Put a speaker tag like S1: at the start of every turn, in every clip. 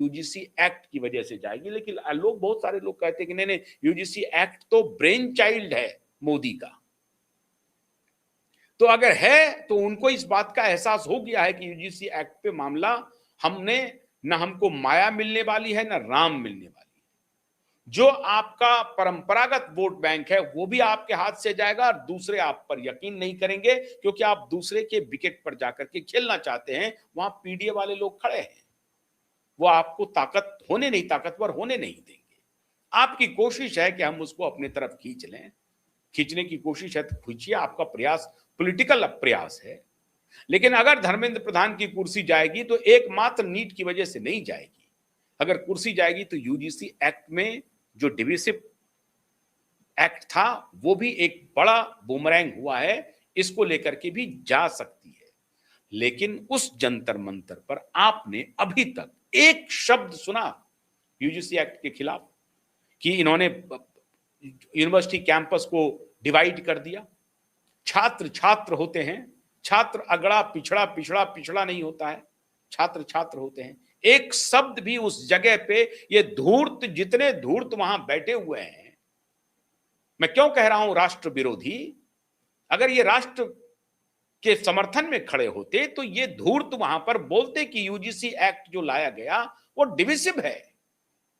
S1: UGC act की वजह से जाएगी, लेकिन लोग, बहुत सारे लोग कहते हैं कि नहीं नहीं, यूजीसी एक्ट तो ब्रेन चाइल्ड है मोदी का। तो अगर है तो उनको इस बात का एहसास हो गया है कि यूजीसी एक्ट पे मामला हमने, ना हमको माया मिलने वाली है ना राम मिलने वाली है। जो आपका परंपरागत वोट बैंक है वो भी आपके हाथ से जाएगा, और दूसरे आप पर यकीन नहीं करेंगे क्योंकि आप दूसरे के विकेट पर जाकर के खेलना चाहते हैं। वहां पीडीए वाले लोग खड़े हैं, वो आपको ताकतवर होने नहीं देंगे। आपकी कोशिश है कि हम उसको अपनी तरफ खींच लें, खींचने की कोशिश है तो खींचिए, आपका प्रयास पॉलिटिकल प्रयास है। लेकिन अगर धर्मेंद्र प्रधान की कुर्सी जाएगी तो एकमात्र नीट की वजह से नहीं जाएगी। अगर कुर्सी जाएगी तो यूजीसी एक्ट में जो डिविसिव एक्ट था वो भी एक बड़ा बूमरैंग हुआ है, इसको लेकर के भी जा सकती है। लेकिन उस जंतर मंतर पर आपने अभी तक एक शब्द सुना यूजीसी एक्ट के खिलाफ कि इन्होंने यूनिवर्सिटी कैंपस को डिवाइड कर दिया? छात्र छात्र होते हैं, छात्र अगड़ा पिछड़ा पिछड़ा पिछड़ा नहीं होता है, छात्र छात्र होते हैं। एक शब्द भी उस जगह पे, ये धूर्त, जितने धूर्त वहां बैठे हुए हैं, मैं क्यों कह रहा हूं राष्ट्र विरोधी, अगर ये राष्ट्र के समर्थन में खड़े होते तो ये धूर्त वहां पर बोलते कि यूजीसी एक्ट जो लाया गया वो डिविसिव है,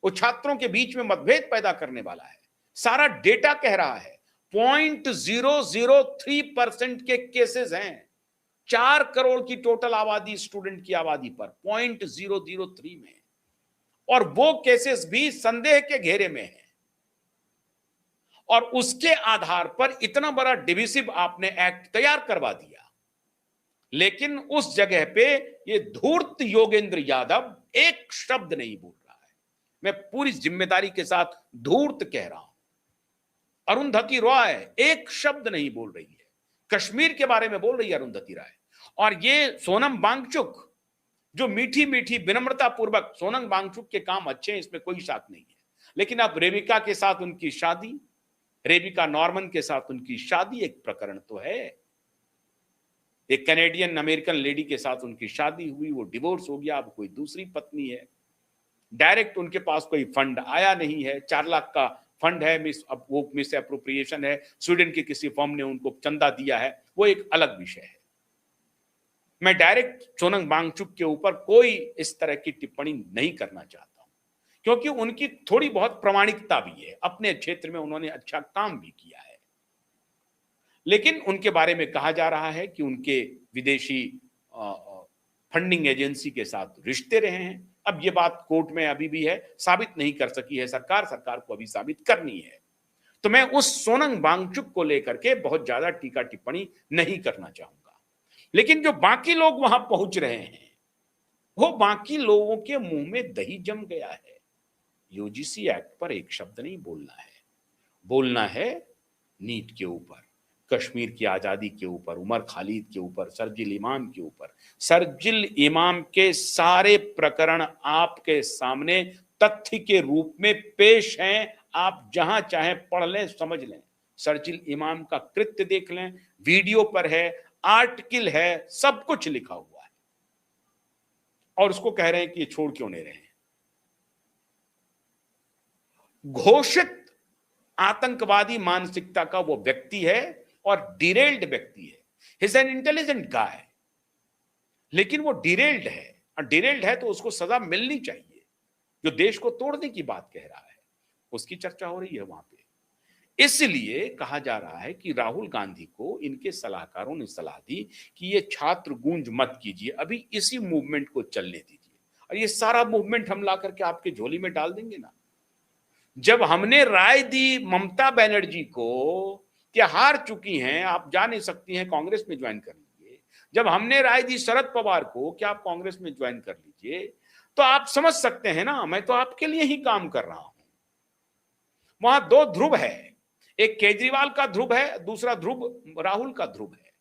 S1: वो छात्रों के बीच में मतभेद पैदा करने वाला है। सारा डेटा कह रहा है 0.003% के केसेस हैं 4 करोड़ की टोटल आबादी, स्टूडेंट की आबादी पर 0.003 में, और वो केसेस भी संदेह के घेरे में है। और उसके आधार पर इतना बड़ा डिविसिव आपने एक्ट तैयार करवा दिया। लेकिन उस जगह पे ये धूर्त योगेंद्र यादव एक शब्द नहीं बोल रहा है। मैं पूरी जिम्मेदारी के साथ धूर्त कह रहा हूं। अरुंधति रॉय एक शब्द नहीं बोल रही है, कश्मीर के बारे में बोल रही है अरुंधति राय। और ये सोनम वांगचुक जो मीठी मीठी विनम्रता पूर्वक, सोनम वांगचुक के काम अच्छे हैं, इसमें कोई शक नहीं है, लेकिन अब रेबिका के साथ उनकी शादी, रेबिका नॉर्मन के साथ उनकी शादी, एक प्रकरण तो है। एक कैनेडियन अमेरिकन लेडी के साथ उनकी शादी हुई, वो डिवोर्स हो गया, अब कोई दूसरी पत्नी है। डायरेक्ट उनके पास कोई फंड आया नहीं है, 4 लाख का फंड है, अब वो मिस अप्रोप्रिएशन है, स्वीडन के किसी फर्म ने उनको चंदा दिया है, वो एक अलग विषय है। मैं डायरेक्ट सोनम वांगचुक के ऊपर कोई इस तरह की टिप्पणी नहीं करना चाहता हूं, क्योंकि उनकी थोड़ी बहुत प्रामाणिकता भी है, अपने क्षेत्र में उन्होंने अच्छा काम भी किया है। लेकिन उनके बारे में कहा जा रहा है कि उनके विदेशी फंडिंग एजेंसी के साथ रिश्ते रहे हैं। अब ये बात कोर्ट में अभी भी है, साबित नहीं कर सकी है सरकार को अभी साबित करनी है। तो मैं उस सोनम वांगचुक को लेकर के बहुत ज्यादा टीका टिप्पणी नहीं करना चाहूंगा। लेकिन जो बाकी लोग वहां पहुंच रहे हैं, वो बाकी लोगों के मुंह में दही जम गया है। यूजीसी एक्ट पर एक शब्द नहीं बोलना है, बोलना है नीट के ऊपर, कश्मीर की आजादी के ऊपर, उमर खालिद के ऊपर, शरजील इमाम के ऊपर। शरजील इमाम के सारे प्रकरण आपके सामने तथ्य के रूप में पेश हैं, आप जहां चाहें पढ़ लें, समझ लें। शरजील इमाम का कृत्य देख लें, वीडियो पर है, आर्टिकल है, सब कुछ लिखा हुआ है, और उसको कह रहे हैं कि ये छोड़ क्यों नहीं रहे हैं। घोषित आतंकवादी मानसिकता का वो व्यक्ति है और डिरेल्ड व्यक्ति है। ही इज एन इंटेलिजेंट गाय, लेकिन वो डिरेल्ड है, और डिरेल्ड है तो उसको सजा मिलनी चाहिए। जो देश को तोड़ने की बात कह रहा है, उसकी चर्चा हो रही है वहां पे। इसलिए कहा जा रहा है कि राहुल गांधी को इनके सलाहकारों ने सलाह दी कि ये छात्र गूंज मत कीजिए, अभी इसी मूवमेंट को चलने दीजिए, और ये सारा मूवमेंट हम ला करके आपके झोली में डाल देंगे ना। जब हमने राय दी ममता बनर्जी को कि हार चुकी हैं, आप जा नहीं सकती हैं, कांग्रेस में ज्वाइन कर लीजिए, जब हमने राय दी शरद पवार को कि आप कांग्रेस में ज्वाइन कर लीजिए, तो आप समझ सकते हैं ना, मैं तो आपके लिए ही काम कर रहा हूं। वहां 2 ध्रुव है, एक केजरीवाल का ध्रुव है, दूसरा ध्रुव राहुल का ध्रुव है।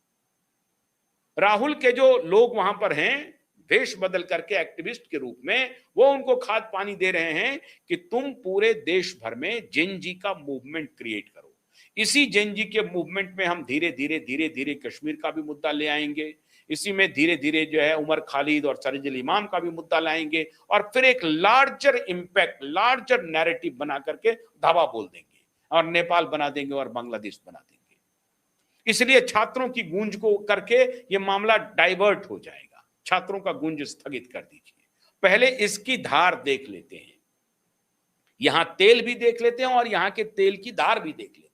S1: राहुल के जो लोग वहां पर हैं, वेश बदल करके एक्टिविस्ट के रूप में, वो उनको खाद पानी दे रहे हैं कि तुम पूरे देश भर में जेन जी का मूवमेंट क्रिएट करो। इसी जेन जी के मूवमेंट में हम धीरे धीरे धीरे धीरे कश्मीर का भी मुद्दा ले आएंगे, इसी में धीरे धीरे जो है उमर खालिद और सरजिल इमाम का भी मुद्दा लाएंगे और फिर एक लार्जर इंपैक्ट, लार्जर नैरेटिव बना करके धावा बोल देंगे और नेपाल बना देंगे और बांग्लादेश बना देंगे। इसलिए छात्रों की गूंज को करके ये मामला डाइवर्ट हो जाएगा। छात्रों का गूंज स्थगित कर दीजिए, पहले इसकी धार देख लेते हैं, यहां तेल भी देख लेते हैं और यहां के तेल की धार भी देख लेते हैं।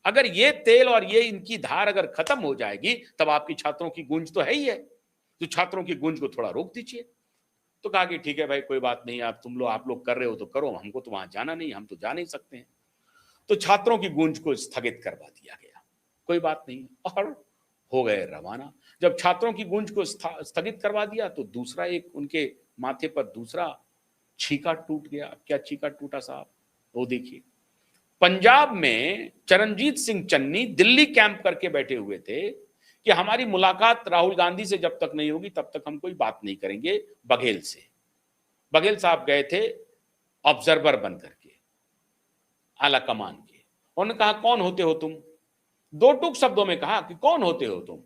S1: अगर ये तेल और ये इनकी धार अगर खत्म हो जाएगी तब आपकी छात्रों की गूंज तो है ही है, तो छात्रों की गूंज को थोड़ा रोक दीजिए। तो कहा कि ठीक है भाई कोई बात नहीं, आप लोग कर रहे हो तो करो, हमको तो वहां जाना नहीं, हम तो जा नहीं सकते हैं। तो छात्रों की गूंज को स्थगित करवा दिया गया, कोई बात नहीं, और हो गए रवाना। जब छात्रों की गूंज को स्थगित करवा दिया तो दूसरा एक उनके माथे पर दूसरा छीका टूट गया। क्या छीका टूटा साहब, वो देखिए। पंजाब में चरणजीत सिंह चन्नी दिल्ली कैंप करके बैठे हुए थे कि हमारी मुलाकात राहुल गांधी से जब तक नहीं होगी तब तक हम कोई बात नहीं करेंगे बघेल से। बघेल साहब गए थे ऑब्जर्वर बन करके आला कमान के। उन्होंने कहा कौन होते हो तुम, दो टूक शब्दों में कहा कि कौन होते हो तुम,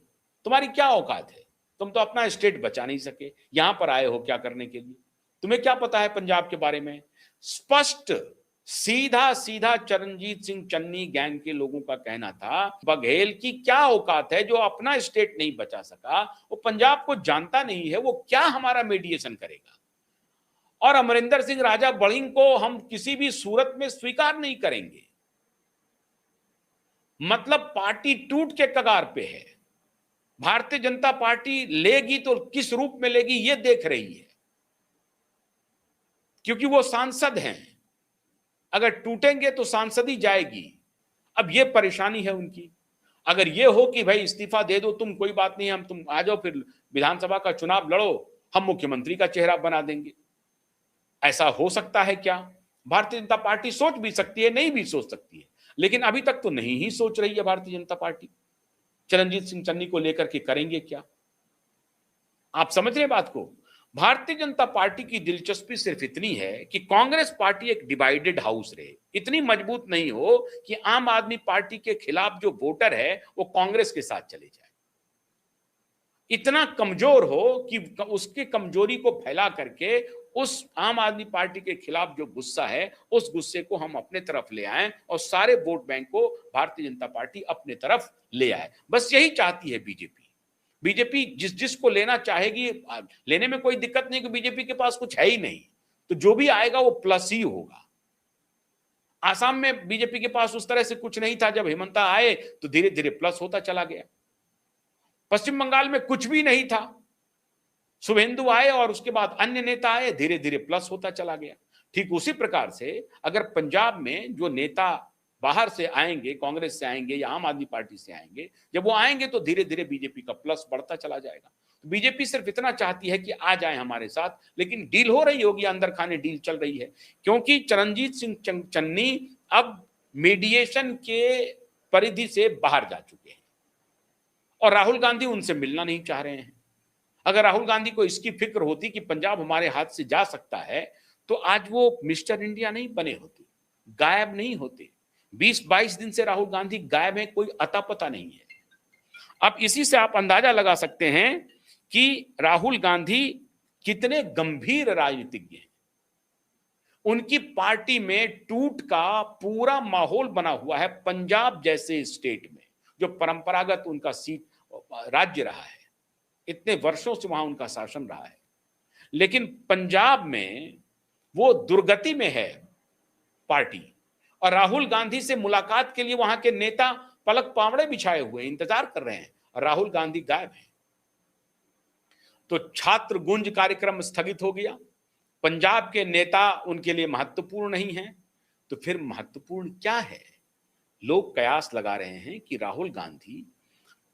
S1: तुम्हारी क्या औकात है, तुम तो अपना स्टेट बचा नहीं सके, यहां पर आए हो क्या करने के लिए, तुम्हें क्या पता है पंजाब के बारे में। स्पष्ट सीधा सीधा चरणजीत सिंह चन्नी गैंग के लोगों का कहना था बघेल की क्या औकात है जो अपना स्टेट नहीं बचा सका, वो पंजाब को जानता नहीं है, वो क्या हमारा मीडिएशन करेगा, और अमरिंदर सिंह राजा बड़िंग को हम किसी भी सूरत में स्वीकार नहीं करेंगे। मतलब पार्टी टूट के कगार पे है। भारतीय जनता पार्टी लेगी तो किस रूप में लेगी ये देख रही है, क्योंकि वो सांसद हैं, अगर टूटेंगे तो सांसदी जाएगी। अब ये परेशानी है उनकी। अगर ये हो कि भाई इस्तीफा दे दो तुम, कोई बात नहीं, हम तुम आ जाओ फिर विधानसभा का चुनाव लड़ो, हम मुख्यमंत्री का चेहरा बना देंगे, ऐसा हो सकता है क्या? भारतीय जनता पार्टी सोच भी सकती है, नहीं भी सोच सकती है, लेकिन अभी तक तो नहीं ही सोच रही है भारतीय जनता पार्टी। चरणजीत सिंह चन्नी को लेकर के करेंगे क्या? आप समझ रहे बात को? भारतीय जनता पार्टी की दिलचस्पी सिर्फ इतनी है कि कांग्रेस पार्टी एक डिवाइडेड हाउस रहे, इतनी मजबूत नहीं हो कि आम आदमी पार्टी के खिलाफ जो वोटर है वो कांग्रेस के साथ चले जाए, इतना कमजोर हो कि उसकी कमजोरी को फैला करके उस आम आदमी पार्टी के खिलाफ जो गुस्सा है उस गुस्से को हम अपने तरफ ले आए और सारे वोट बैंक को भारतीय जनता पार्टी अपने तरफ ले आए। बस यही चाहती है बीजेपी। बीजेपी जिस जिसको लेना चाहेगी, लेने में कोई दिक्कत नहीं कि बीजेपी के पास कुछ है ही नहीं, तो जो भी आएगा वो प्लस ही होगा। आसाम में बीजेपी के पास उस तरह से कुछ नहीं था, जब हेमंता आए तो धीरे धीरे प्लस होता चला गया। पश्चिम बंगाल में कुछ भी नहीं था, शुभेंदु आए और उसके बाद अन्य नेता आए, धीरे धीरे प्लस होता चला गया। ठीक उसी प्रकार से अगर पंजाब में जो नेता बाहर से आएंगे, कांग्रेस से आएंगे या आम आदमी पार्टी से आएंगे, जब वो आएंगे तो धीरे धीरे बीजेपी का प्लस बढ़ता चला जाएगा। तो बीजेपी सिर्फ इतना चाहती है कि आ जाए हमारे साथ, लेकिन डील हो रही होगी, अंदर खाने डील चल रही है, क्योंकि चरणजीत सिंह चन्नी अब मीडिएशन के परिधि से बाहर जा चुके हैं और राहुल गांधी उनसे मिलना नहीं चाह रहे हैं। अगर राहुल गांधी को इसकी फिक्र होती कि पंजाब हमारे हाथ से जा सकता है तो आज वो मिस्टर इंडिया नहीं बने होते, गायब नहीं होते। 20-22 दिन से राहुल गांधी गायब है, कोई अता पता नहीं है। अब इसी से आप अंदाजा लगा सकते हैं कि राहुल गांधी कितने गंभीर राजनीतिज्ञ हैं। उनकी पार्टी में टूट का पूरा माहौल बना हुआ है पंजाब जैसे स्टेट में, जो परंपरागत उनका सीट राज्य रहा है, इतने वर्षों से वहां उनका शासन रहा है। लेकिन पंजाब में वो दुर्गति में है पार्टी, और राहुल गांधी से मुलाकात के लिए वहां के नेता पलक पावड़े बिछाए हुए इंतजार कर रहे हैं और राहुल गांधी गायब हैं। तो छात्र गुंज कार्यक्रम स्थगित हो गया, पंजाब के नेता उनके लिए महत्वपूर्ण नहीं है, तो फिर महत्वपूर्ण क्या है? लोग कयास लगा रहे हैं कि राहुल गांधी,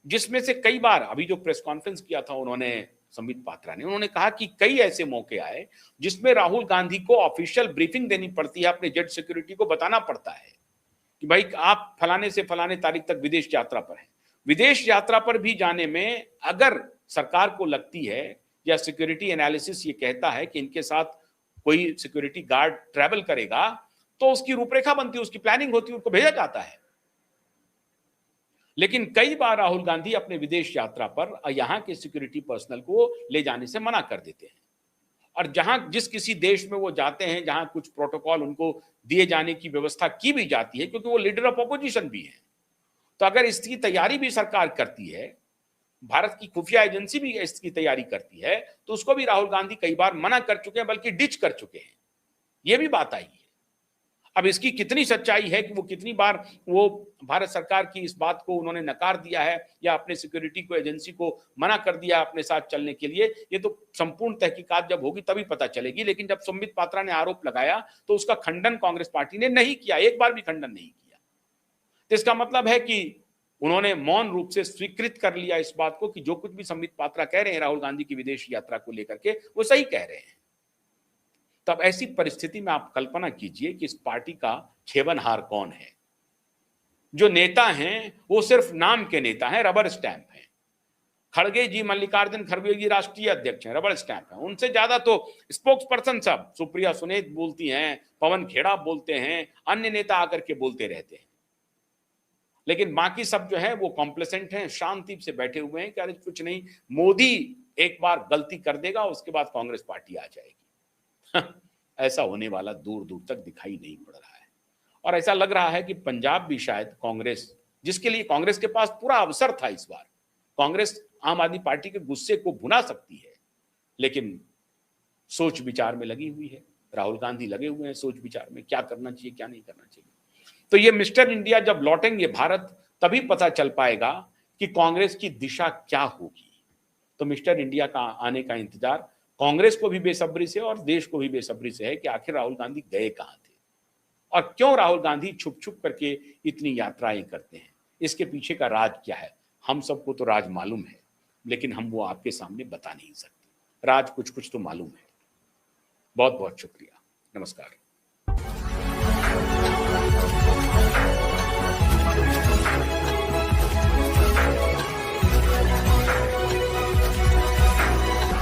S1: जिसमें से कई बार अभी जो प्रेस कॉन्फ्रेंस किया था उन्होंने, संबित पात्रा ने, उन्होंने कहा कि कई ऐसे मौके आए जिसमें राहुल गांधी को ऑफिशियल ब्रीफिंग देनी पड़ती है, अपने जेट सिक्योरिटी को बताना पड़ता है कि भाई आप फलाने से फलाने तारीख तक विदेश यात्रा पर हैं। विदेश यात्रा पर भी जाने में अगर सरकार को लगती है या सिक्योरिटी एनालिसिस ये कहता है कि इनके साथ कोई सिक्योरिटी गार्ड ट्रैवल करेगा, तो उसकी रूपरेखा बनती है, उसकी प्लानिंग होती है, उनको भेजा जाता है। लेकिन कई बार राहुल गांधी अपने विदेश यात्रा पर यहाँ के सिक्योरिटी पर्सनल को ले जाने से मना कर देते हैं। और जहां जिस किसी देश में वो जाते हैं, जहां कुछ प्रोटोकॉल उनको दिए जाने की व्यवस्था की भी जाती है, क्योंकि वो लीडर ऑफ अपोजिशन भी है, तो अगर इसकी तैयारी भी सरकार करती है, भारत की खुफिया एजेंसी भी इसकी तैयारी करती है, तो उसको भी राहुल गांधी कई बार मना कर चुके हैं, बल्कि डिच कर चुके हैं। ये भी बात आई है। अब इसकी कितनी सच्चाई है कि वो कितनी बार वो भारत सरकार की इस बात को उन्होंने नकार दिया है या अपने सिक्योरिटी को एजेंसी को मना कर दिया अपने साथ चलने के लिए, ये तो संपूर्ण तहकीकात जब होगी तभी पता चलेगी। लेकिन जब संबित पात्रा ने आरोप लगाया तो उसका खंडन कांग्रेस पार्टी ने नहीं किया, एक बार भी खंडन नहीं किया। तो इसका मतलब है कि उन्होंने मौन रूप से स्वीकृत कर लिया इस बात को कि जो कुछ भी संबित पात्रा कह रहे हैं राहुल गांधी की विदेश यात्रा को लेकर के, वो सही कह रहे हैं। तब ऐसी परिस्थिति में आप कल्पना कीजिए कि इस पार्टी का छेवनहार कौन है। जो नेता हैं वो सिर्फ नाम के नेता हैं, रबर स्टैंप हैं। खड़गे जी, मल्लिकार्जुन खड़गे जी राष्ट्रीय अध्यक्ष हैं, रबर स्टैंप हैं। उनसे ज्यादा तो स्पोक्स पर्सन सब, सुप्रिया सुने बोलती हैं, पवन खेड़ा बोलते हैं, अन्य नेता आकर के बोलते रहते हैं। लेकिन बाकी सब जो है वो कॉम्प्लेसेंट हैं, शांति से बैठे हुए हैं कि अरे कुछ नहीं, मोदी एक बार गलती कर देगा, उसके बाद कांग्रेस पार्टी आ जाएगी। ऐसा होने वाला दूर दूर तक दिखाई नहीं पड़ रहा है। और ऐसा लग रहा है कि पंजाब भी शायद कांग्रेस, जिसके लिए कांग्रेस के पास पूरा अवसर था इस बार, कांग्रेस आम आदमी पार्टी के गुस्से को भुना सकती है, लेकिन सोच विचार में लगी हुई है। राहुल गांधी लगे हुए हैं सोच विचार में, क्या करना चाहिए क्या नहीं करना चाहिए। तो ये मिस्टर इंडिया जब लौटेंगे भारत, तभी पता चल पाएगा कि कांग्रेस की दिशा क्या होगी। तो मिस्टर इंडिया का आने का इंतजार कांग्रेस को भी बेसब्री से और देश को भी बेसब्री से है कि आखिर राहुल गांधी गए कहां थे और क्यों राहुल गांधी छुप छुप करके इतनी यात्राएं करते हैं। इसके पीछे का राज क्या है, हम सबको तो राज मालूम है, लेकिन हम वो आपके सामने बता नहीं सकते। राज कुछ कुछ तो मालूम है। बहुत बहुत शुक्रिया, नमस्कार।